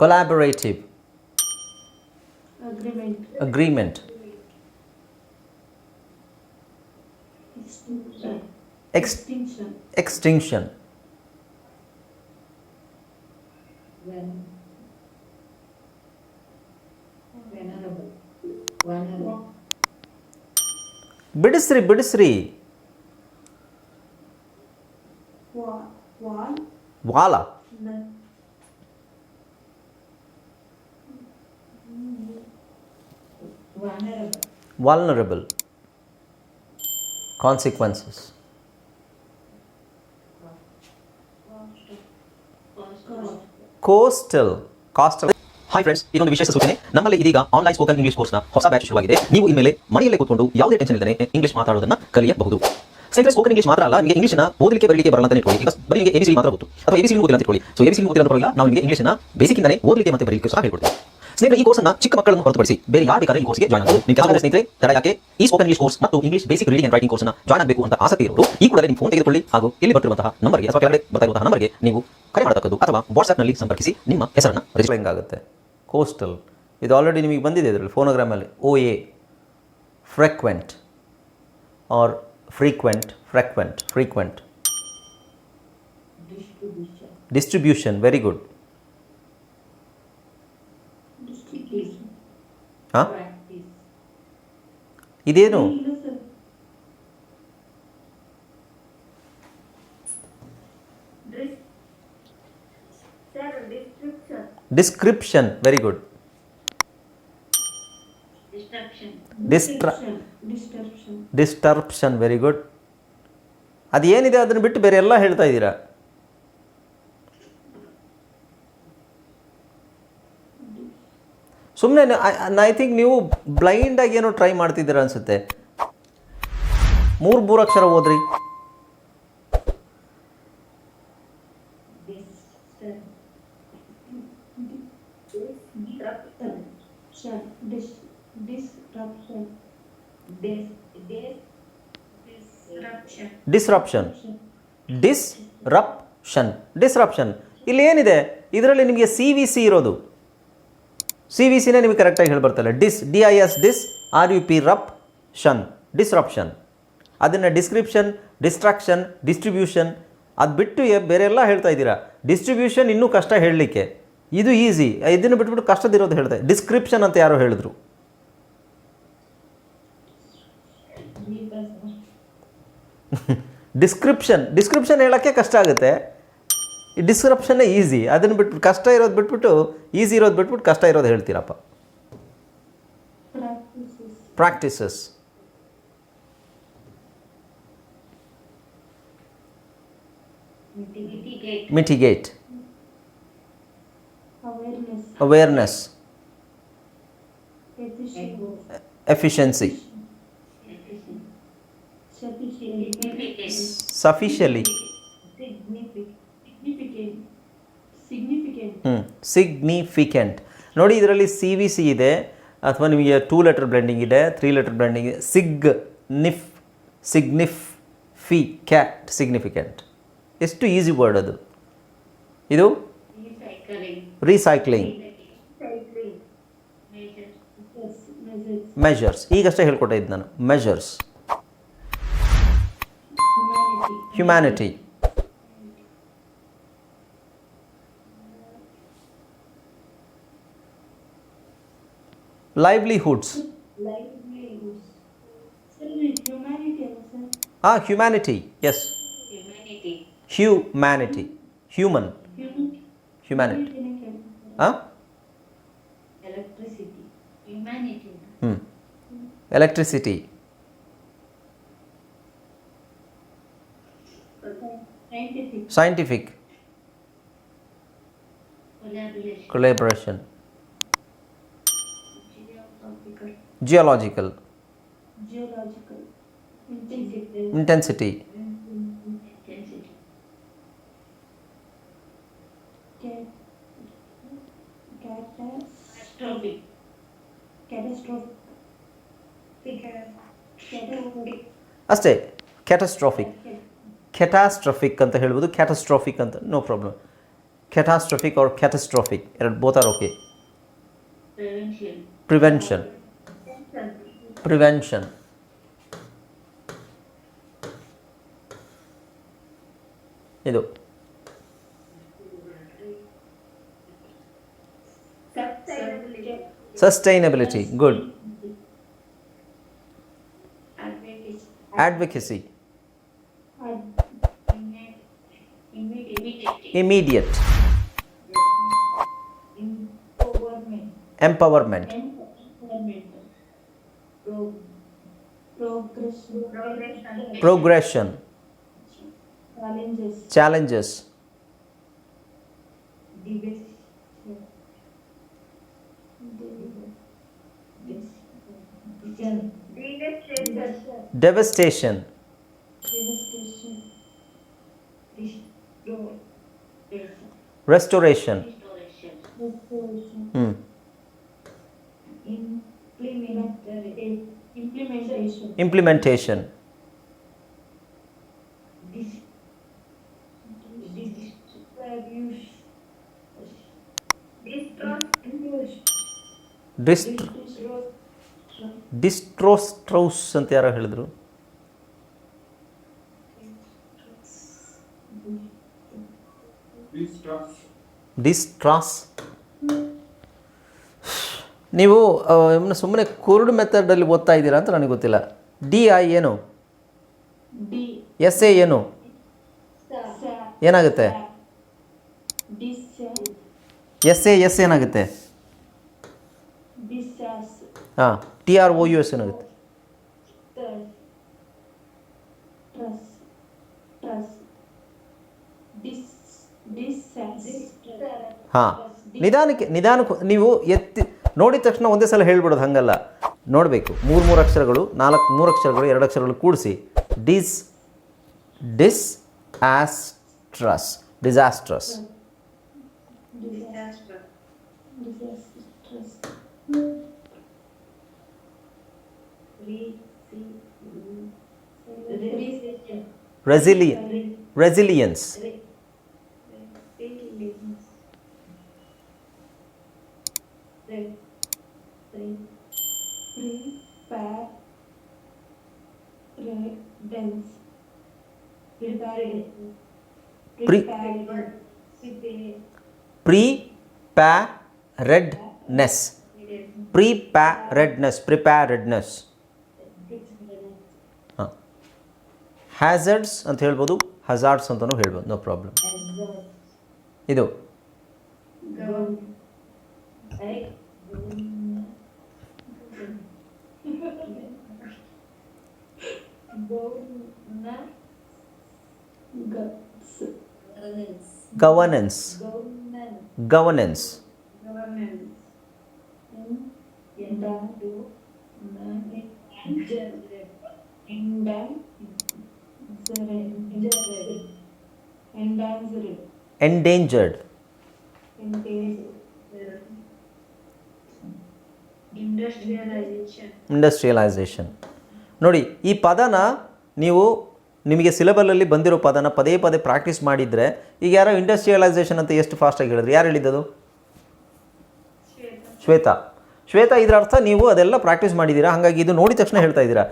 collaborative, agreement, extinction, ಬಿಡಿಸ್ರಿ ವಾಲ vulnerable, consequences, coastal. Hi friends, ಇದೊಂದು ವಿಶೇಷ ಸೂಚನೆ. ನಮ್ಮಲ್ಲಿ ಇದೀಗ ಆನ್ಲೈನ್ ಸ್ಪೋಕನ್ ಇಂಗ್ಲಿಷ್ ಕೋರ್ಸ್ನ ಹೊಸ ಬ್ಯಾಚ್ ಶುರುವಾಗಿದೆ. ನೀವು ಇನ್ಮೇಲೆ ಮನೆಯಲ್ಲೇ ಕೂತ್ಕೊಂಡು ಯಾವುದೇ ಟೆನ್ಷನ್ ಇಲ್ಲದೆ ಇಂಗ್ಲಿಷ್ ಮಾತಾಡೋದನ್ನ ಕಲಿಯಬಹುದು. ಸ್ನೇಹಿತರೆ, ಸ್ಪೋಕನ್ ಇಂಗ್ಲಿಷ್ ಮಾತ್ರ ಅಲ್ಲ, ನಿಮಗೆ ಇಂಗ್ಲಿಷ್ನ ಓದಲಿಕ್ಕೆ ಬರಲಿಕ್ಕೆ ಬರಲ್ಲ ಅಂತ ಇಟ್ಕೊಳ್ಳಿ. ಈಗ ಬರೀ ನಿಮಗೆ ಎಬಿಸಿ ಮಾತ್ರ ಗೊತ್ತು ಅಥವಾ ಎಬಿಸಿ ಓದಿಲ್ಲ ಅಂತ ಇಟ್ಕೊಳ್ಳಿ. ಸೊ ಎಬಿಸಿ ಓದಿಲ್ಲ ಅಂತ ಬರಲ್ಲ, ನಾವು ನಿಮಗೆ ಇಂಗ್ಲಿಷ್ನ ಬೇಸಿಕ್ ಇಂದಾನೆ ಓದಲಿಕ್ಕೆ ಮತ್ತೆ ಬರಲಿಕ್ಕೆ ಸಹ ಹೇಳ್ಕೊಡ್ತೀವಿ. ಸ್ನೇಹಿತರೆ, ಈ ಕೋರ್ಸ್ನ ಚಿಕ್ಕ ಮಕ್ಕಳನ್ನು ಹೊರತುಪಡಿಸಿ ಬೇರೆ ಯಾರು ಬೇಕಾದ್ರೆ ಈ ಕೋರ್ಸ್ಗೆ ಜಾಯ್ನ್ ಆಗಬಹುದು. ನಿಮ್ಮ ಕೆಲಸ ಸ್ನೇಹಿತರೆ, ತಡ ಯಾಕೆ, ಈ ಸ್ಪೋಕನ್ ಇಂಗ್ಲಿಷ್ ಕೋರ್ಸ್ ಮತ್ತು English basic reading and writing ಕೋರ್ಸ್ನ ಜಾಯ್ನ್ ಆಗಬೇಕು ಅಂತ ಆಸಕ್ತಿ ಇರೋರು ಈ ಕೂಡಲೇ ನಿಮ್ಮ ಫೋನ್ ತೆಗೆದುಕೊಳ್ಳಿ ಹಾಗೂ ಇಲ್ಲಿ ಬರ್ತಿರುವಂತಹ ನಂಬರ್ಗೆ ಅಥವಾ ಕೆಳಗಡೆ ಬರ್ತಾ ಇರುವಂತಹ ನಂಬರ್ಗೆ ನೀವು ಕರೆ ಮಾಡತಕ್ಕದ್ದು ಅಥವಾ ವಾಟ್ಸ್ಆ್ಯಪ್ನಲ್ಲಿ ಸಂಪರ್ಕಿಸಿ ನಿಮ್ಮ ಹೆಸರನ್ನು ರಿಜಿಸ್ಟರ್ ಆಗುತ್ತೆ. ಕೋಸ್ಟಲ್ ಇದು ಆಲ್ರೆಡಿ ನಿಮಗೆ ಬಂದಿದೆ ಇದರಲ್ಲಿ ಫೋನೋಗ್ರಾಮಲ್ಲಿ. OA frequent or frequent, distribution, very good. ಹಾಂ, ಇದೇನು description, very good. Disruption, very good. ಅದೇನಿದೆ ಅದನ್ನು ಬಿಟ್ಟು ಬೇರೆ ಎಲ್ಲ ಹೇಳ್ತಾ ಇದ್ದೀರಾ. ಸುಮ್ಮನೆ ಐ ಥಿಂಕ್ ನೀವು ಬ್ಲೈಂಡಾಗಿ ಏನೋ ಟ್ರೈ ಮಾಡ್ತಿದ್ದೀರಾ ಅನಿಸುತ್ತೆ. ಮೂರು ಅಕ್ಷರ ಓದ್ರಿ. ಡಿಸ್ರಪ್ಷನ್ ಇಲ್ಲಿ ಏನಿದೆ, ಇದರಲ್ಲಿ ನಿಮಗೆ CVC ಇರೋದು. CVCನೇ ನಿಮಗೆ ಕರೆಕ್ಟಾಗಿ ಹೇಳಿ ಬರ್ತಲ್ಲ. DIS RUP ರಪ್ಷನ್, ಡಿಸ್ರಪ್ಷನ್. ಅದನ್ನು ಡಿಸ್ಕ್ರಿಪ್ಷನ್, ಡಿಸ್ಟ್ರಾಕ್ಷನ್, ಡಿಸ್ಟ್ರಿಬ್ಯೂಷನ್ ಅದು ಬಿಟ್ಟು ಬೇರೆ ಎಲ್ಲ ಹೇಳ್ತಾ ಇದ್ದೀರಾ. ಡಿಸ್ಟ್ರಿಬ್ಯೂಷನ್ ಇನ್ನೂ ಕಷ್ಟ ಹೇಳಲಿಕ್ಕೆ, ಇದು ಈಸಿ. ಇದನ್ನು ಬಿಟ್ಬಿಟ್ಟು ಕಷ್ಟದಿರೋದು ಹೇಳ್ತಾರೆ. ಡಿಸ್ಕ್ರಿಪ್ಷನ್ ಅಂತ ಯಾರೋ ಹೇಳಿದ್ರು. ಡಿಸ್ಕ್ರಿಪ್ಷನ್ ಹೇಳೋಕ್ಕೆ ಕಷ್ಟ ಆಗುತ್ತೆ. ಡಿಸ್ಕ್ರಿಪ್ಷನ್ನೇ ಈಸಿ. ಅದನ್ನು ಬಿಟ್ಬಿಟ್ಟು ಕಷ್ಟ ಇರೋದು ಬಿಟ್ಬಿಟ್ಟು ಈಸಿ ಇರೋದು ಬಿಟ್ಬಿಟ್ಟು ಕಷ್ಟ ಇರೋದು ಹೇಳ್ತೀರಪ್ಪ. Practices, mitigate, awareness, efficiency, sufficiently, significant. ನೋಡಿ, ಇದರಲ್ಲಿ CVC ಇದೆ ಅಥವಾ ನಿಮಗೆ 2 ಲೆಟರ್ ಬ್ಲೆಂಡಿಂಗ್ ಇದೆ, 3 ಲೆಟರ್ ಬ್ಲೆಂಡಿಂಗ್ ಇದೆ. ಸಿಗ್ನಿಫಿಕೆಂಟ್ ಎಷ್ಟು ಈಸಿ ವರ್ಡ್ ಅದು. ಇದು ರೀಸೈಕ್ಲಿಂಗ್, ಮೆಜರ್ಸ್. ಈಗಷ್ಟೇ ಹೇಳ್ಕೊಟ್ಟೆ ಇದ್ದು ನಾನು. Measures, humanity, livelihoods. Humanity, yes. Humanity, humanity. Electricity, scientific, collaboration, geological, intensity, ಅಷ್ಟೇ. ಕ್ಯಾಟಸ್ಟ್ರಾಫಿಕ್ ಅಂತ ಹೇಳ್ಬೋದು. ಕ್ಯಾಟಸ್ಟ್ರಾಫಿಕ್ ಅಂತ no problem. Catastrophic or catastrophic? Both are okay. Prevention. Prevention. ಇದು sustainability. Good. Advocacy. Immediate. Empowerment. Progression. Challenges. Devastation. Restoration. Implementation. ಡಿಸ್ಟ್ರೋಸ್ ಅಂತ ಯಾರೋ ಹೇಳಿದ್ರು. ಡಿಸ್ಟ್ರಾಸ್. ನೀವು ಸುಮ್ಮನೆ ಕುರುಡು ಮೆಥಡಲ್ಲಿ ಓದ್ತಾ ಇದ್ದೀರಾ ಅಂತ ನನಗೆ ಗೊತ್ತಿಲ್ಲ. DI ಏನು? SA ಏನು? ಏನಾಗುತ್ತೆ? SA ಏನಾಗುತ್ತೆ? ಹಾಂ. TROUS ಏನಾಗುತ್ತೆ? ಹಾಂ. ನಿಧಾನಕ್ಕೆ ನೀವು ಎತ್ತಿ ನೋಡಿದ ತಕ್ಷಣ ಒಂದೇ ಸಲ ಹೇಳ್ಬಿಡೋದು ಹಂಗಲ್ಲ, ನೋಡಬೇಕು. ಮೂರು ಅಕ್ಷರಗಳು, 3 ಅಕ್ಷರಗಳು, 2 ಅಕ್ಷರಗಳು ಕೂಡಿಸಿ ಡಿಸಾಸ್ಟ್ರಸ್. Resilience. Preparedness. ಹಾಂ. ಹ್ಯಾಸರ್ಡ್ಸ್ ಅಂತ ಹೇಳ್ಬೋದು, ಹಜಾರ್ಡ್ಸ್ ಅಂತಲೂ ಹೇಳ್ಬೋದು, ನೋ ಪ್ರಾಬ್ಲಮ್. ಇದು governance. Endangered. Industrialization. ನೋಡಿ, ಈ ಪದನ ನಿಮಗೆ ಸಿಲೆಬಲಲ್ಲಿ ಬಂದಿರೋ ಪದನ ಪದೇ ಪ್ರಾಕ್ಟೀಸ್ ಮಾಡಿದರೆ, ಈಗ ಯಾರೋ ಇಂಡಸ್ಟ್ರಿಯಲೈಸೇಷನ್ ಅಂತ ಎಷ್ಟು ಫಾಸ್ಟಾಗಿ ಹೇಳಿದ್ರು? ಯಾರು ಹೇಳಿದ್ದದು? ಶ್ವೇತಾ. ಇದರ ಅರ್ಥ ನೀವು ಅದೆಲ್ಲ ಪ್ರಾಕ್ಟೀಸ್ ಮಾಡಿದ್ದೀರಾ, ಹಾಗಾಗಿ ಇದು ನೋಡಿದ ತಕ್ಷಣ ಹೇಳ್ತಾ ಇದ್ದೀರಾ.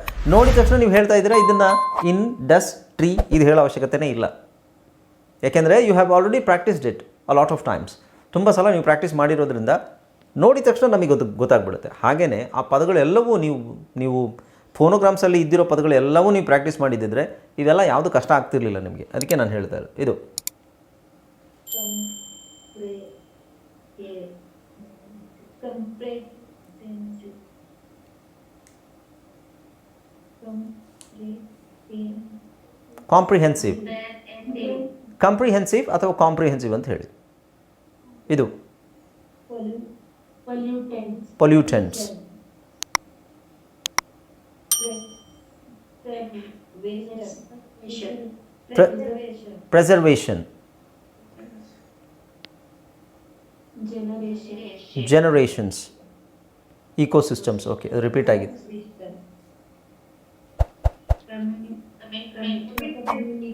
ನೀವು ಹೇಳ್ತಾ ಇದ್ದೀರಾ ಇದನ್ನು ಇಂಡಸ್ಟ್ರಿ ಇದು ಹೇಳೋ ಅವಶ್ಯಕತೆನೇ ಇಲ್ಲ. ಯಾಕೆಂದರೆ you have already practised it a lot of times. ತುಂಬ ಸಲ ನೀವು ಪ್ರಾಕ್ಟೀಸ್ ಮಾಡಿರೋದ್ರಿಂದ ನೋಡಿದ ತಕ್ಷಣ ನಮಗೆ ಗೊತ್ತಾಗ್ಬಿಡುತ್ತೆ. ಹಾಗೆಯೇ ಆ ಪದಗಳೆಲ್ಲವೂ ನೀವು ಫೋನೋಗ್ರಾಮ್ಸಲ್ಲಿ ಇದ್ದಿರೋ ಪದಗಳೆಲ್ಲವೂ ನೀವು ಪ್ರಾಕ್ಟೀಸ್ ಮಾಡಿದ್ದಿದ್ರೆ ಇವೆಲ್ಲ ಯಾವುದು ಕಷ್ಟ ಆಗ್ತಿರ್ಲಿಲ್ಲ ನಿಮಗೆ. ಅದಕ್ಕೆ ನಾನು ಹೇಳ್ತಾ ಇರೋದು ಇದು. ಕಾಂಪ್ರಿಹೆನ್ಸಿವ್ ಅಥವಾ ಕಾಂಪ್ರಿಹೆನ್ಸಿವ್ ಅಂತ ಹೇಳಿ. ಇದು pollutants. Preservation. Generations. Ecosystems. Okay, repeat ಆಗಿದೆ.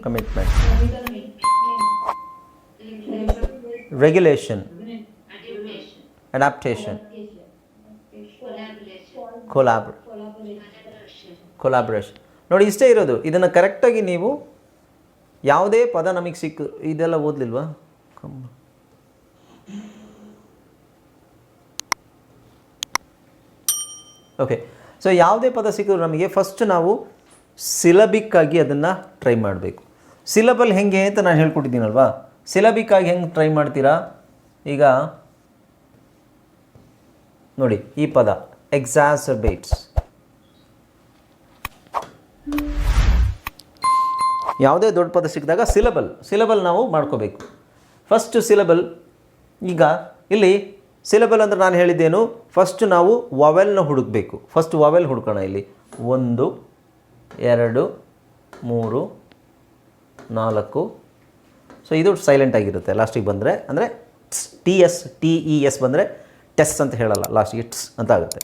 ಕಮಿಟ್ಮೆಂಟ್. Regulation, adaptation, collaboration. ನೋಡಿ ಇಷ್ಟೇ ಇರೋದು. ಇದನ್ನು ಕರೆಕ್ಟಾಗಿ ನೀವು ಯಾವುದೇ ಪದ ನಮಗೆ ಇದೆಲ್ಲ ಓದಲಿಲ್ವಾ? ಓಕೆ, ಸೊ ಯಾವುದೇ ಪದ ಸಿಕ್ಕಿದ್ರು ನಮಗೆ ಫಸ್ಟ್ ನಾವು ಸಿಲಬಿಕ್ಕಾಗಿ ಅದನ್ನು ಟ್ರೈ ಮಾಡಬೇಕು. ಸಿಲಬಲ್ ಹೆಂಗೆ ಅಂತ ನಾನು ಹೇಳ್ಕೊಟ್ಟಿದ್ದೀನಲ್ವಾ, ಸಿಲಬಿಕ್ಕಾಗಿ ಹೆಂಗೆ ಟ್ರೈ ಮಾಡ್ತೀರಾ? ಈಗ ನೋಡಿ ಈ ಪದ ಎಕ್ಸಾಸರ್ಬೇಟ್ಸ್, ಯಾವುದೇ ದೊಡ್ಡ ಪದ ಸಿಕ್ಕಿದಾಗ ಸಿಲಬಲ್ ನಾವು ಮಾಡ್ಕೋಬೇಕು. First syllable. ಈಗ ಇಲ್ಲಿ ಸಿಲಬಲ್ ಅಂದರೆ ನಾನು ಹೇಳಿದ್ದೇನು, ಫಸ್ಟ್ ನಾವು ವವೆಲ್ನ ಹುಡುಕಬೇಕು. ಫಸ್ಟ್ ವವೆಲ್ ಹುಡ್ಕೋಣ. ಇಲ್ಲಿ 1 2 3 4. ಸೊ ಇದು ಸೈಲೆಂಟ್ ಆಗಿರುತ್ತೆ ಲಾಸ್ಟಿಗೆ ಬಂದರೆ, ಅಂದರೆ TES ಬಂದರೆ ಟೆಸ್ ಅಂತ ಹೇಳಲ್ಲ, ಲಾಸ್ಟಿಗೆ ಟ್ಸ್ ಅಂತ ಆಗುತ್ತೆ.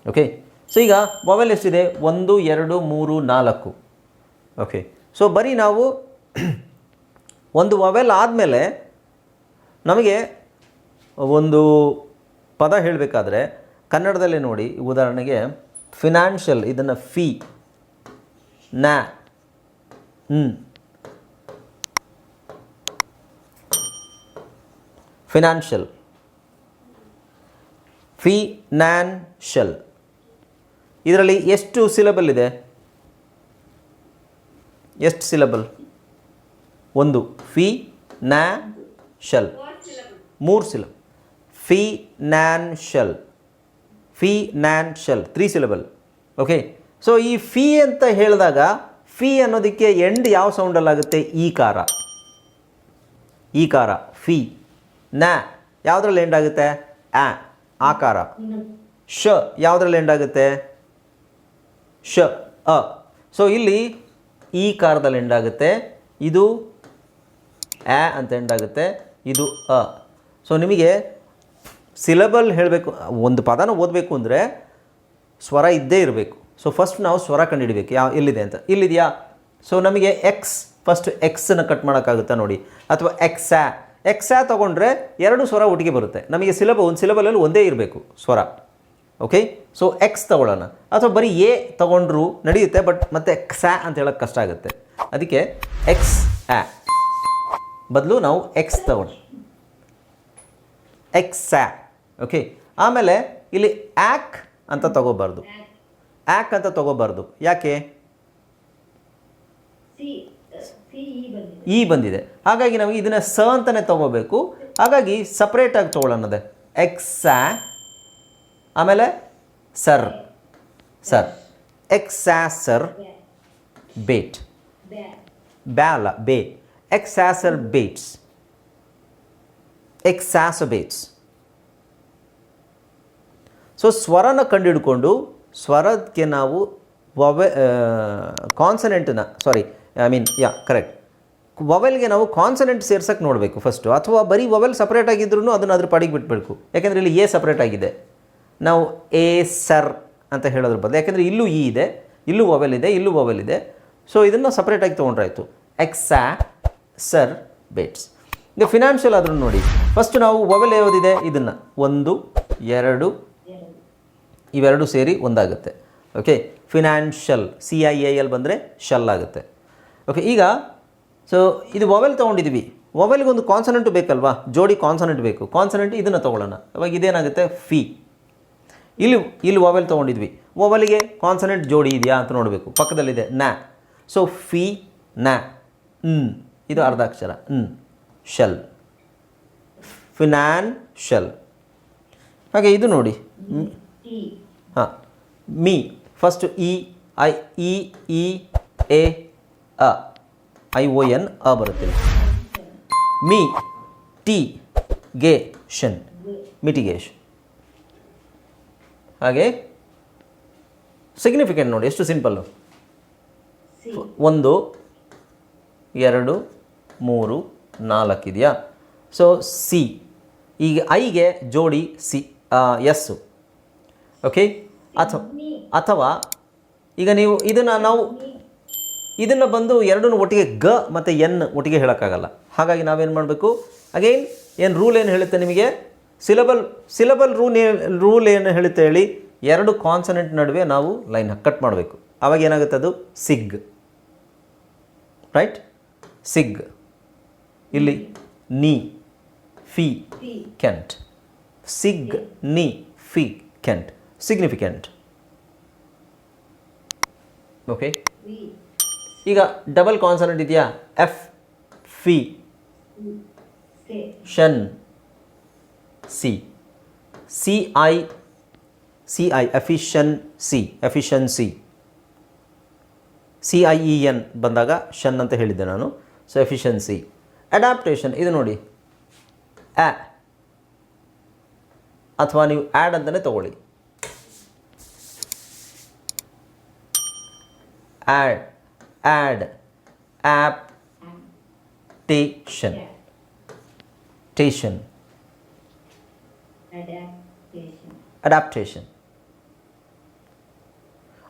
ಓಕೆ, ಸೊ ಈಗ ವವೆಲ್ ಎಷ್ಟಿದೆ? 1 2 3 4. ಓಕೆ, ಸೊ ಬರೀ ನಾವು ಒಂದು ವವೆಲ್ ಆದಮೇಲೆ ನಮಗೆ ಒಂದು ಪದ ಹೇಳಬೇಕಾದ್ರೆ ಕನ್ನಡದಲ್ಲೇ ನೋಡಿ, ಉದಾಹರಣೆಗೆ ಫಿನಾನ್ಷಿಯಲ್, ಇದನ್ನು ಫಿ ನ್ಯಾ ಫಿನಾನ್ಷಿಯಲ್, ಫಿನಾನ್ಷಿಯಲ್, ಇದರಲ್ಲಿ ಎಷ್ಟು ಸಿಲಬಲ್ ಇದೆ? ಎಷ್ಟು syllable? 1. Financial 3 syllable. Financial 3 syllable. Okay, so ಈ ಫಿ ಅಂತ ಹೇಳಿದಾಗ ಫಿ ಅನ್ನೋದಕ್ಕೆ ಎಂಡ್ ಯಾವ ಸೌಂಡಲ್ಲಾಗುತ್ತೆ? ಈ ಕಾರ. ಫಿ ನ್ಯಾ ಯಾವುದ್ರಲ್ಲಿ ಎಂಡ್ ಆಗುತ್ತೆ? ಆಕಾರ. ಶ ಯಾವುದ್ರಲ್ಲಿ ಎಂಡ್ ಆಗುತ್ತೆ? ಅ. ಸೊ ಇಲ್ಲಿ ಈ ಕಾರದಲ್ಲಿ ಎಂಡ್ ಆಗುತ್ತೆ, ಇದು ಅಂತ ಎಂಡ್ ಆಗುತ್ತೆ, ಇದು ಅ. ಸೊ ನಿಮಗೆ ಸಿಲಬಲ್ ಹೇಳಬೇಕು, ಒಂದು ಪದನ ಓದಬೇಕು ಅಂದರೆ ಸ್ವರ ಇದ್ದೇ ಇರಬೇಕು. ಸೊ ಫಸ್ಟ್ ನಾವು ಸ್ವರ ಕಂಡುಹಿಡಬೇಕು, ಎಲ್ಲಿದೆ ಅಂತ. ಇಲ್ಲಿದೆಯಾ? ಸೊ ನಮಗೆ ಫಸ್ಟ್ ಎಕ್ಸನ್ನು ಕಟ್ ಮಾಡೋಕ್ಕಾಗುತ್ತಾ ನೋಡಿ, ಅಥವಾ ಎಕ್ಸಾ ತೊಗೊಂಡ್ರೆ 2 ಸ್ವರ ಒಟ್ಟಿಗೆ ಬರುತ್ತೆ. ನಮಗೆ ಒಂದು ಸಿಲಬಲಲ್ಲಿ ಒಂದೇ ಇರಬೇಕು ಸ್ವರ. ಓಕೆ, ಸೊ ಎಕ್ಸ್ ತಗೊಳ್ಳೋಣ, ಅಥವಾ ಬರೀ ಎ ತೊಗೊಂಡ್ರು ನಡೆಯುತ್ತೆ, ಬಟ್ ಮತ್ತೆ ಕ್ಸಾ ಅಂತ ಹೇಳೋಕ್ಕೆ ಕಷ್ಟ ಆಗುತ್ತೆ. ಅದಕ್ಕೆ ಎಕ್ಸ್ ಬದಲು ನಾವು ಎಕ್ಸ್ ತಗೊಂಡು ಎಕ್ಸಾ. ಓಕೆ, ಆಮೇಲೆ ಇಲ್ಲಿ ಆ್ಯಕ್ ಅಂತ ತಗೋಬಾರ್ದು, ಯಾಕೆ? ಇ ಬಂದಿದೆ, ಹಾಗಾಗಿ ನಮಗೆ ಇದನ್ನು ಅಂತಲೇ ತೊಗೋಬೇಕು. ಹಾಗಾಗಿ ಸಪ್ರೇಟಾಗಿ ತೊಗೊಳ್ಳೋಣದೆ ಎಕ್ಸಾ, ಆಮೇಲೆ ಸರ್ ಎಕ್ಸಾಸರ್ ಬೇಟ್, ಅಲ್ಲ ಬೇ, ಎಕ್ಸಾಸರ್ಬೇಟ್ಸ್. ಸೊ ಸ್ವರನ ಕಂಡುಹಿಡ್ಕೊಂಡು ಸ್ವರಕ್ಕೆ ನಾವು ಕಾನ್ಸನೆಂಟನ್ನ ಕರೆಕ್ಟ್, ವವೆಲ್ಗೆ ನಾವು ಕಾನ್ಸನೆಂಟ್ ಸೇರ್ಸಕ್ಕೆ ನೋಡಬೇಕು ಫಸ್ಟು, ಅಥವಾ ಬರೀ ವವೆಲ್ ಸಪ್ರೇಟ್ ಆಗಿದ್ರೂ ಅದನ್ನು ಅದ್ರ ಪಾಡಿಗೆ ಬಿಟ್ಬಿಡ್ಬೇಕು. ಯಾಕೆಂದರೆ ಇಲ್ಲಿ ಎ ಸಪ್ರೇಟ್ ಆಗಿದೆ, ನಾವು ಎ ಸರ್ ಅಂತ ಹೇಳೋದ್ರ ಬದಲು, ಯಾಕೆಂದರೆ ಇಲ್ಲೂ ಇ ಇದೆ, ಇಲ್ಲೂ ವವೆಲ್ ಇದೆ, ಸೊ ಇದನ್ನು ಸಪ್ರೇಟಾಗಿ ತೊಗೊಂಡ್ರಾಯ್ತು. ಸರ್ ಬೇಟ್ಸ್. ಈಗ ಫಿನಾನ್ಷಿಯಲ್ ಆದ್ರೂ ನೋಡಿ, ಫಸ್ಟ್ ನಾವು ವವೆಲ್ ಯಾವುದಿದೆ ಇದನ್ನು 1 2 ಇವೆರಡು ಸೇರಿ ಒಂದಾಗುತ್ತೆ. ಓಕೆ, ಫಿನಾನ್ಷಿಯಲ್ CIAL ಬಂದರೆ ಶಲ್ ಆಗುತ್ತೆ. ಓಕೆ, ಈಗ ಸೊ ಇದು ವವೆಲ್ ತೊಗೊಂಡಿದ್ವಿ, ವವೆಲ್ಗೆ ಒಂದು ಕಾನ್ಸನೆಂಟು ಬೇಕಲ್ವಾ, ಜೋಡಿ ಕಾನ್ಸನೆಂಟ್ ಬೇಕು. ಕಾನ್ಸನೆಂಟ್ ಇದನ್ನು ತೊಗೊಳ್ಳೋಣ. ಅವಾಗ ಇದೇನಾಗುತ್ತೆ? ಫಿ. ಇಲ್ಲಿ ವವೆಲ್ ತೊಗೊಂಡಿದ್ವಿ, ವವೆಲ್ಗೆ ಕಾನ್ಸನೆಂಟ್ ಜೋಡಿ ಇದೆಯಾ ಅಂತ ನೋಡಬೇಕು. ಪಕ್ಕದಲ್ಲಿದೆ ನ್ಯಾ, ಸೊ ಫಿ ನ್ಯಾ. ಇದು ಅರ್ಧಾಕ್ಷರ ಶಲ್, ಫಿನಾನ್ಷಿಯಲ್. ಹಾಗೆ ಇದು ನೋಡಿ, ಮೀ ಫಸ್ಟ್ ION ಬರುತ್ತೆ. Me mitigation. ಹಾಗೆ ಸಿಗ್ನಿಫಿಕೆಂಟ್ ನೋಡಿ, ಎಷ್ಟು ಸಿಂಪಲ್ಲು. 1 2 3 4 ಇದೆಯಾ? So C. ಈಗ ಐಗೆ ಜೋಡಿ ಎಸ್ಸು. ಓಕೆ, ಅಥವಾ ಈಗ ನೀವು ಇದನ್ನು ಬಂದು ಎರಡೂ ಒಟ್ಟಿಗೆ ಗ ಮತ್ತು ಎನ್ ಒಟ್ಟಿಗೆ ಹೇಳೋಕ್ಕಾಗಲ್ಲ. ಹಾಗಾಗಿ ನಾವೇನು ಮಾಡಬೇಕು? ಅಗೈನ್ ಏನು ರೂಲ್ ಏನು ಹೇಳುತ್ತೆ ನಿಮಗೆ? ಸಿಲಬಲ್ ರೂಲ್ ಏನು ಹೇಳುತ್ತೆ ಹೇಳಿ? 2 ಕಾನ್ಸನೆಂಟ್ ನಡುವೆ ನಾವು ಲೈನ್ ಕಟ್ ಮಾಡಬೇಕು. ಆವಾಗ ಏನಾಗುತ್ತೆ? ಅದು ಸಿಗ್, ರೈಟ್? ಸಿಗ್. ಇಲ್ಲಿ ನೀ ಫಿ ಕೆಂಟ್, significant, significant. Okay, ಈಗ ಡಬಲ್ ಕಾನ್ಸನೆಂಟ್ ಇದೆಯಾ? ಎಫ್ ಫಿ ಷನ್ C, C I efficiency, efficiency, CIEN ಬಂದಾಗ ಷನ್ ಅಂತ ಹೇಳಿದ್ದೆ ನಾನು. So efficiency. ಅಡ್ಯಾಪ್ಟೇಷನ್, ಇದು ನೋಡಿ ಆ, ಅಥವಾ ನೀವು ಆ್ಯಡ್ ಅಂತಲೇ ತಗೊಳ್ಳಿ. Adaptation, adaptation.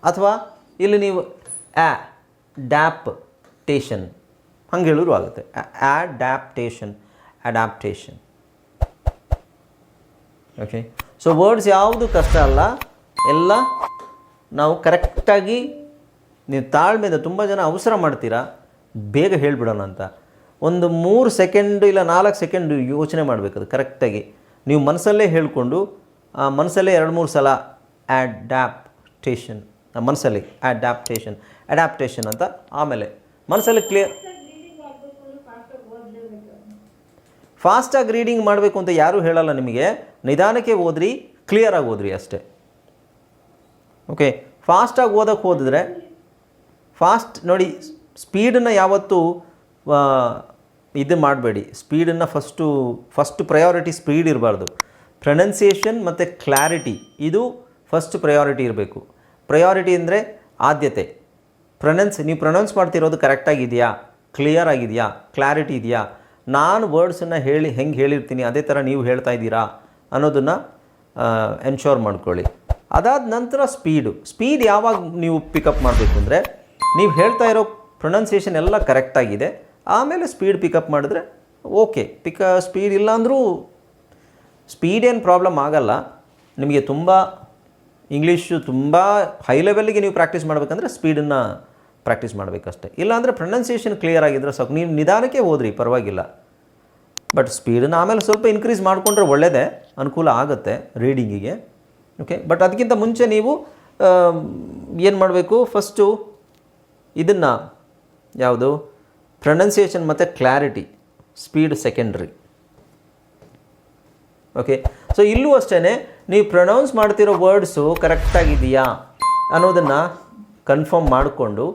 ಅಥವಾ ಇಲ್ಲಿ ನೀವು ಅಡ್ಯಾಪ್ಟೇಷನ್ ಹಂಗೆ ಹೇಳಿದ್ರು ಆಗುತ್ತೆ. ಅಡ್ಯಾಪ್ಟೇಷನ್. ಓಕೆ, ಸೊ ವರ್ಡ್ಸ್ ಯಾವುದು ಕಷ್ಟ ಅಲ್ಲ, ಎಲ್ಲ ನಾವು ಕರೆಕ್ಟಾಗಿ, ನೀವು ತಾಳ್ಮೆಯಿಂದ, ತುಂಬ ಜನ ಅವಸರ ಮಾಡ್ತೀರಾ ಬೇಗ ಹೇಳಿಬಿಡೋಣ ಅಂತ. ಒಂದು 3 ಸೆಕೆಂಡು ಇಲ್ಲ 4 ಸೆಕೆಂಡು ಯೋಚನೆ ಮಾಡಬೇಕದು ಕರೆಕ್ಟಾಗಿ. ನೀವು ಮನಸ್ಸಲ್ಲೇ ಹೇಳಿಕೊಂಡು ಮನಸ್ಸಲ್ಲೇ 2-3 ಸಲ ಅಡ್ಯಾಪ್ಟೇಷನ್, ಮನಸ್ಸಲ್ಲಿ ಅಡ್ಯಾಪ್ಟೇಷನ್ ಅಂತ, ಆಮೇಲೆ ಮನಸ್ಸಲ್ಲಿ ಕ್ಲಿಯರ್. ಫಾಸ್ಟಾಗಿ ರೀಡಿಂಗ್ ಮಾಡಬೇಕು ಅಂತ ಯಾರೂ ಹೇಳಲ್ಲ ನಿಮಗೆ. ನಿಧಾನಕ್ಕೆ ಓದ್ರಿ, ಕ್ಲಿಯರಾಗಿ ಓದ್ರಿ ಅಷ್ಟೇ. ಓಕೆ, ಫಾಸ್ಟಾಗಿ ಓದೋಕ್ಕೆ ಹೋದಿದ್ರೆ ಫಾಸ್ಟ್ ನೋಡಿ, ಸ್ಪೀಡನ್ನು ಯಾವತ್ತೂ ಇದು ಮಾಡಬೇಡಿ. ಸ್ಪೀಡನ್ನು ಫಸ್ಟ್ ಪ್ರಯಾರಿಟಿ ಸ್ಪೀಡ್ ಇರಬಾರ್ದು. ಪ್ರೊನೌನ್ಸಿಯೇಷನ್ ಮತ್ತು ಕ್ಲಾರಿಟಿ ಇದು ಫಸ್ಟ್ ಪ್ರಯಾರಿಟಿ ಇರಬೇಕು. ಪ್ರಯಾರಿಟಿ ಅಂದರೆ ಆದ್ಯತೆ. ನೀವು ಪ್ರೊನೌನ್ಸ್ ಮಾಡ್ತಿರೋದು ಕರೆಕ್ಟಾಗಿದೆಯಾ, ಕ್ಲಿಯರ್ ಆಗಿದೆಯಾ, ಕ್ಲಾರಿಟಿ ಇದೆಯಾ, ನಾನು ವರ್ಡ್ಸನ್ನು ಹೆಂಗೆ ಹೇಳಿರ್ತೀನಿ ಅದೇ ಥರ ನೀವು ಹೇಳ್ತಾ ಇದ್ದೀರಾ ಅನ್ನೋದನ್ನು ಎನ್ಶೋರ್ ಮಾಡ್ಕೊಳ್ಳಿ. ಅದಾದ ನಂತರ ಸ್ಪೀಡ್ ಯಾವಾಗ ನೀವು ಪಿಕಪ್ ಮಾಡಬೇಕು ಅಂದರೆ, ನೀವು ಹೇಳ್ತಾ ಇರೋ ಪ್ರೊನೌನ್ಸಿಯೇಷನ್ ಎಲ್ಲ ಕರೆಕ್ಟಾಗಿದೆ, ಆಮೇಲೆ ಸ್ಪೀಡ್ ಪಿಕಪ್ ಮಾಡಿದ್ರೆ ಓಕೆ. ಸ್ಪೀಡ್ ಇಲ್ಲ ಅಂದರೂ ಸ್ಪೀಡ್ ಏನು ಪ್ರಾಬ್ಲಮ್ ಆಗಲ್ಲ ನಿಮಗೆ. ತುಂಬ ಇಂಗ್ಲೀಷು ತುಂಬ ಹೈ ಲೆವೆಲ್ಗೆ ನೀವು ಪ್ರಾಕ್ಟೀಸ್ ಮಾಡಬೇಕಂದ್ರೆ ಸ್ಪೀಡನ್ನು ಪ್ರಾಕ್ಟೀಸ್ ಮಾಡಬೇಕಷ್ಟೆ. ಇಲ್ಲಾಂದರೆ ಪ್ರೊನೌನ್ಸಿಯೇಷನ್ ಕ್ಲಿಯರ್ ಆಗಿದ್ದರೆ ಸಾಕು. ನೀವು ನಿಧಾನಕ್ಕೆ ಓದ್ರಿ, ಪರವಾಗಿಲ್ಲ. ಬಟ್ ಸ್ಪೀಡನ್ನು ಆಮೇಲೆ ಸ್ವಲ್ಪ ಇನ್ಕ್ರೀಸ್ ಮಾಡಿಕೊಂಡ್ರೆ ಒಳ್ಳೆಯದೇ, ಅನುಕೂಲ ಆಗುತ್ತೆ ರೀಡಿಂಗಿಗೆ. ಓಕೆ, ಬಟ್ ಅದಕ್ಕಿಂತ ಮುಂಚೆ ನೀವು ಏನು ಮಾಡಬೇಕು? ಫಸ್ಟು ಇದನ್ನು ಯಾವುದು ಪ್ರೊನೌನ್ಸಿಯೇಷನ್ ಮತ್ತು clarity, speed secondary. Okay, so ಇಲ್ಲೂ ಅಷ್ಟೇ ನೀವು ಪ್ರೊನೌನ್ಸ್ ಮಾಡ್ತಿರೋ ವರ್ಡ್ಸು ಕರೆಕ್ಟಾಗಿದೆಯಾ ಅನ್ನೋದನ್ನು ಕನ್ಫರ್ಮ್ ಮಾಡಿಕೊಂಡು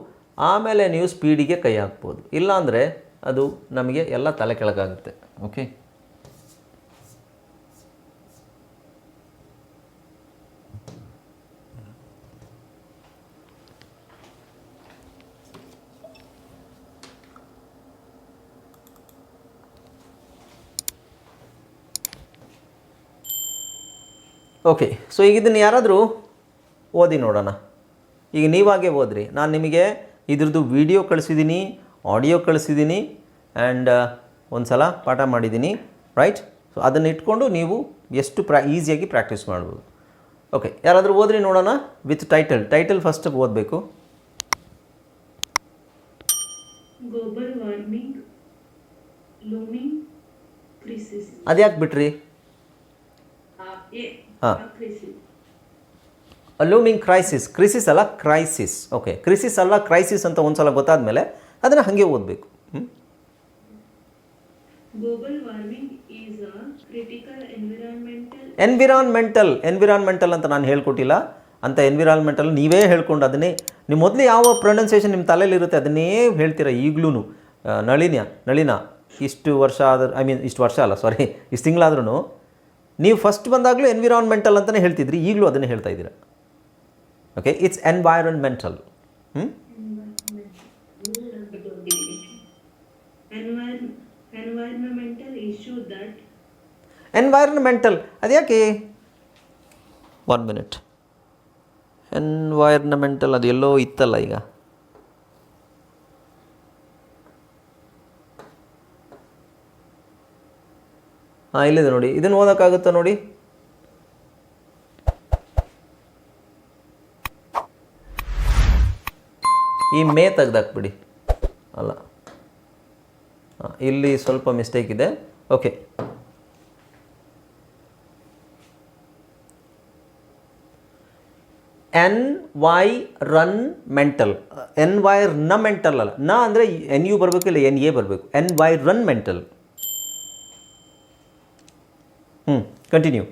ಆಮೇಲೆ ನೀವು ಸ್ಪೀಡಿಗೆ ಕೈ ಹಾಕ್ಬೋದು. ಇಲ್ಲಾಂದರೆ ಅದು ನಮಗೆ ಎಲ್ಲ ತಲೆ ಕೆಳಗಾಗುತ್ತೆ. Okay, okay. ಸೊ ಈಗ ಇದನ್ನು ಯಾರಾದರೂ ಓದಿ ನೋಡೋಣ. ಈಗ ನೀವಾಗೆ ಓದ್ರಿ. ನಾನು ನಿಮಗೆ ಇದ್ರದ್ದು ವಿಡಿಯೋ ಕಳಿಸಿದ್ದೀನಿ, ಆಡಿಯೋ ಕಳಿಸಿದ್ದೀನಿ, ಆ್ಯಂಡ್ ಒಂದು ಸಲ ಪಾಠ ಮಾಡಿದ್ದೀನಿ, ರೈಟ್? ಸೊ ಅದನ್ನು ಇಟ್ಕೊಂಡು ನೀವು ಎಷ್ಟು ಈಸಿಯಾಗಿ ಪ್ರಾಕ್ಟೀಸ್ ಮಾಡ್ಬೋದು. ಓಕೆ, ಯಾರಾದರೂ ಓದ್ರಿ ನೋಡೋಣ ವಿತ್ ಟೈಟಲ್ ಫಸ್ಟ್ ಓದಬೇಕು. Global warming looming crisis. ಅದ್ಯಾಕೆ ಬಿಟ್ರಿ? ಲೂಮಿಂಗ್ ಕ್ರೈಸಿಸ್ ಅಲ್ಲ, ಕ್ರೈಸಿಸ್. ಓಕೆ, ಕ್ರೈಸಿಸ್ ಅಲ್ಲ, ಕ್ರೈಸಿಸ್ ಅಂತ ಒಂದು ಸಲ ಗೊತ್ತಾದ್ಮೇಲೆ ಅದನ್ನು ಹಾಗೆ ಓದಬೇಕು. Global warming is a critical environmental ಅಂತ ನಾನು ಹೇಳ್ಕೊಟ್ಟಿಲ್ಲ. ಅಂತ ಎನ್ವಿರಾನ್ಮೆಂಟಲ್ ನೀವೇ ಹೇಳ್ಕೊಂಡು ಅದನ್ನೇ ನೀವು ಮೊದಲು ಯಾವ ಪ್ರೊನೌನ್ಸಿಯೇಷನ್ ನಿಮ್ಮ ತಲೆಯಲ್ಲಿರುತ್ತೆ ಅದನ್ನೇ ಹೇಳ್ತೀರಾ ಈಗಲೂ. ನಳಿನ ಇಷ್ಟು ವರ್ಷ ಆದರೂ, ಇಷ್ಟು ವರ್ಷ ಅಲ್ಲ, ಇಷ್ಟು ತಿಂಗಳಾದ್ರೂ ನೀವು ಫಸ್ಟ್ ಬಂದಾಗಲೂ ಎನ್ವಿರಾನ್ಮೆಂಟಲ್ ಅಂತಲೇ ಹೇಳ್ತಿದ್ರಿ, ಈಗಲೂ ಅದನ್ನೇ ಹೇಳ್ತಾ ಇದ್ದೀರಾ. Okay, it's environmental. ಎನ್ವೈರನ್ಮೆಂಟಲ್ ಅದ್ಯಾಕೆ? 1 minute. ಎನ್ವೈರನ್ಮೆಂಟಲ್ ಅದು ಎಲ್ಲೋ ಇತ್ತಲ್ಲ ಈಗ. ಇಲ್ಲಿದೆ ನೋಡಿ, ಇದನ್ನು ಓದೋಕ್ಕಾಗುತ್ತಾ ನೋಡಿ? ಈ ಮೇ ತೆಗ್ದಾಕ್ಬಿಡಿ. ಅಲ್ಲ, ಇಲ್ಲಿ ಸ್ವಲ್ಪ ಮಿಸ್ಟೇಕ್ ಇದೆ. Okay, environmental. ಎನ್ವೈರ್ನಮೆಂಟಲ್ ಅಲ್ಲ, ನ ಅಂದರೆ NU ಬರಬೇಕು, ಇಲ್ಲ NA ಬರಬೇಕು. ಎನ್ವೈರನ್ಮೆಂಟಲ್. ಕಂಟಿನ್ಯೂ.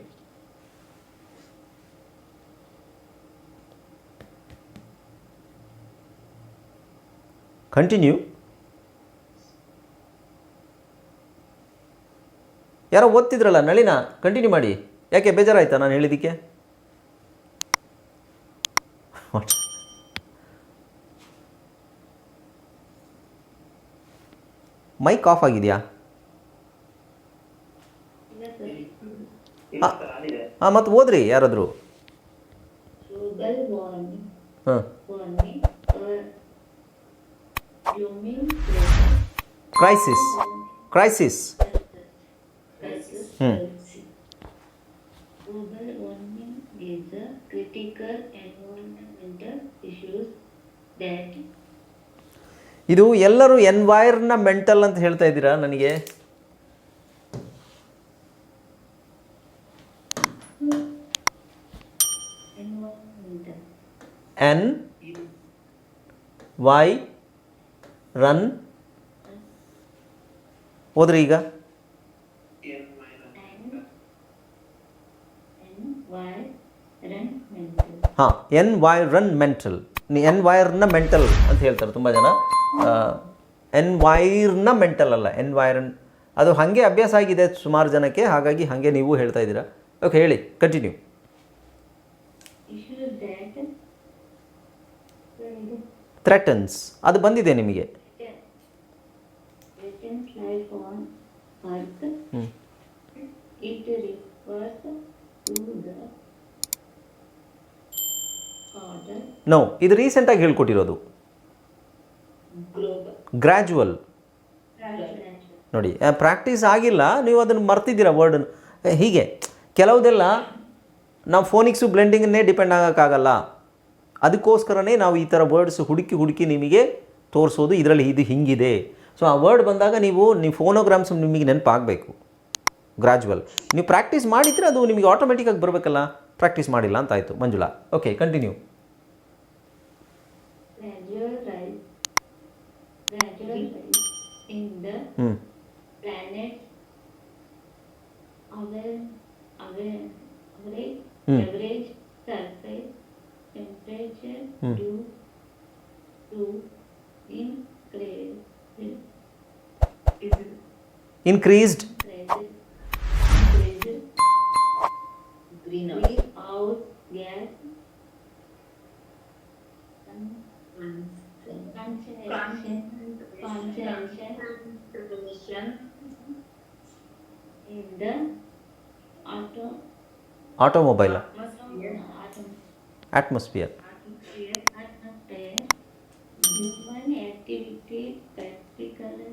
ಕಂಟಿನ್ಯೂ. ಯಾರೋ ಓದ್ತಿದ್ರಲ್ಲ, ನಳಿನ, ಕಂಟಿನ್ಯೂ ಮಾಡಿ. ಯಾಕೆ ಬೇಜಾರಾಯ್ತಾ ನಾನು ಹೇಳಿದ್ದಕ್ಕೆ? ಮೈಕ್ ಆಫ್ ಆಗಿದೆಯಾ? ಹಾಂ, ಮತ್ತೆ ಓದ್ರಿ ಯಾರಾದರೂ. Global warming. ಹಾಂ, Warming or blooming crisis. Crisis. crisis. Global warming is a critical environmental issues that ಇದು ಎಲ್ಲರೂ ಎನ್ವೈರ್ನಮೆಂಟಲ್ ಅಂತ ಹೇಳ್ತಾ ಇದ್ದೀರಾ ನನಗೆ. environmental NY ಓದ್ರಿ ಈಗ. environmental. ಹಾಂ, ಎನ್ವೈರನ್ಮೆಂಟಲ್. ಎನ್ವೈರ್ನಮೆಂಟಲ್ ಅಂತ ಹೇಳ್ತಾರೆ ತುಂಬ ಜನ. ಎನ್ವೈರ್ನಮೆಂಟಲ್ ಅಲ್ಲ, ಅದು ಹಾಗೆ ಅಭ್ಯಾಸ ಆಗಿದೆ ಸುಮಾರು ಜನಕ್ಕೆ, ಹಾಗಾಗಿ ಹಾಗೆ ನೀವು ಹೇಳ್ತಾ ಇದ್ದೀರಾ. ಓಕೆ, ಹೇಳಿ, ಕಂಟಿನ್ಯೂ. Issues that ಥ್ರೆಟನ್ಸ್, ಅದು ಬಂದಿದೆ ನಿಮಗೆ. threatens life on Earth. It refers to the order no, ಇದು ರೀಸೆಂಟಾಗಿ ಹೇಳ್ಕೊಟ್ಟಿರೋದು. global ಗ್ರ್ಯಾಜುವಲ್ ನೋಡಿ, ಪ್ರಾಕ್ಟೀಸ್ ಆಗಿಲ್ಲ, ನೀವು ಅದನ್ನು ಮರ್ತಿದ್ದೀರಾ ವರ್ಡನ್ನು. ಹೀಗೆ ಕೆಲವುದೆಲ್ಲ ನಾವು ಫೋನಿಕ್ಸು ಬ್ಲೆಂಡಿಂಗನ್ನೇ ಡಿಪೆಂಡ್ ಆಗೋಕ್ಕಾಗಲ್ಲ. ಅದಕ್ಕೋಸ್ಕರನೇ ನಾವು ಈ ಥರ ವರ್ಡ್ಸ್ ಹುಡುಕಿ ನಿಮಗೆ ತೋರಿಸೋದು. ಇದರಲ್ಲಿ ಇದು ಹಿಂಗಿದೆ. ಸೊ ಆ ವರ್ಡ್ ಬಂದಾಗ ನೀವು ಫೋನೋಗ್ರಾಮ್ಸ್ ನಿಮಗೆ ನೆನಪಾಗಬೇಕು. ಗ್ರ್ಯಾಜುವಲ್ ನೀವು ಪ್ರಾಕ್ಟೀಸ್ ಮಾಡಿದರೆ ಅದು ನಿಮಗೆ ಆಟೋಮೆಟಿಕ್ಕಾಗಿ ಬರಬೇಕಲ್ಲ. ಪ್ರಾಕ್ಟೀಸ್ ಮಾಡಿಲ್ಲ ಅಂತ ಆಯಿತು. Manjula, okay, continue. gradual rise in the planet's average surface temperature due to increased greenhouse gas concentration in the automobile atmosphere. atmosphere. Human activity practically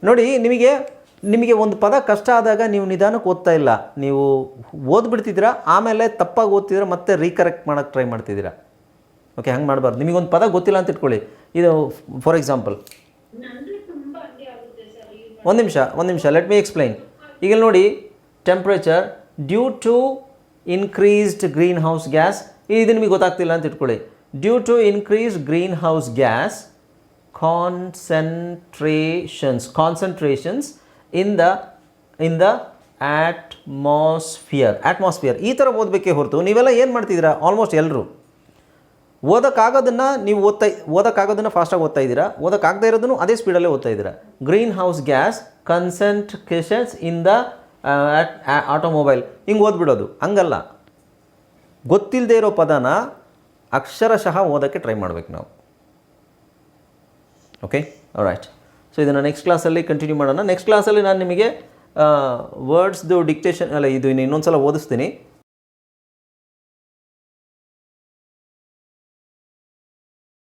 ನೋಡಿ, ನಿಮಗೆ ಒಂದು ಪದ ಕಷ್ಟ ಆದಾಗ ನೀವು ನಿಧಾನಕ್ಕೆ ಓದ್ತಾ ಇಲ್ಲ, ನೀವು ಓದ್ಬಿಡ್ತಿದ್ದೀರಾ, ಆಮೇಲೆ ತಪ್ಪಾಗಿ ಓದ್ತಿದ್ದೀರಾ, ಮತ್ತೆ ರೀಕರೆಕ್ಟ್ ಮಾಡೋಕ್ಕೆ ಟ್ರೈ ಮಾಡ್ತಿದ್ದೀರಾ. ಓಕೆ, ಹಂಗೆ ಮಾಡಬಾರ್ದು. ನಿಮಗೊಂದು ಪದ ಗೊತ್ತಿಲ್ಲ ಅಂತ ಇಟ್ಕೊಳ್ಳಿ. ಇದು ಫಾರ್ ಎಕ್ಸಾಂಪಲ್, ಒಂದು ನಿಮಿಷ ಲೆಟ್ ಮಿ ಎಕ್ಸ್ಪ್ಲೈನ್. ಈಗ ನೋಡಿ, temperature due to increased greenhouse gas, ಇದು ನಿಮಗೆ ಗೊತ್ತಾಗ್ತಿಲ್ಲ ಅಂತ ಇಟ್ಕೊಳ್ಳಿ. Due to increased greenhouse gas concentrations in the atmosphere. ಈ ಥರ ಓದಬೇಕೇ ಹೊರತು ನೀವೆಲ್ಲ ಏನು ಮಾಡ್ತಿದ್ದೀರಾ, ಆಲ್ಮೋಸ್ಟ್ ಎಲ್ಲರೂ ಓದೋಕ್ಕಾಗೋದನ್ನು ಓದೋಕ್ಕಾಗೋದನ್ನು ಫಾಸ್ಟಾಗಿ ಓದ್ತಾ ಇದ್ದೀರಾ, ಓದೋಕ್ಕಾಗದೇ ಇರೋದನ್ನು ಅದೇ ಸ್ಪೀಡಲ್ಲೇ ಓದ್ತಾ ಇದ್ದೀರಾ. Green house gas concentrations in the automobile, ಹಿಂಗೆ ಓದ್ಬಿಡೋದು. ಹಂಗಲ್ಲ, ಗೊತ್ತಿಲ್ಲದೆ ಇರೋ ಪದನ ಅಕ್ಷರಶಃ ಓದೋಕ್ಕೆ ಟ್ರೈ ಮಾಡ್ಬೇಕು ನಾವು. Okay, right. ಸೊ ಇದನ್ನು ನೆಕ್ಸ್ಟ್ ಕ್ಲಾಸಲ್ಲಿ ಕಂಟಿನ್ಯೂ ಮಾಡೋಣ. ನೆಕ್ಸ್ಟ್ ಕ್ಲಾಸಲ್ಲಿ ನಾನು ನಿಮಗೆ ವರ್ಡ್ಸ್ದು ಡಿಕ್ಟೇಷನ್ ಇದು ಇನ್ನೊಂದು ಸಲ ಓದಿಸ್ತೀನಿ.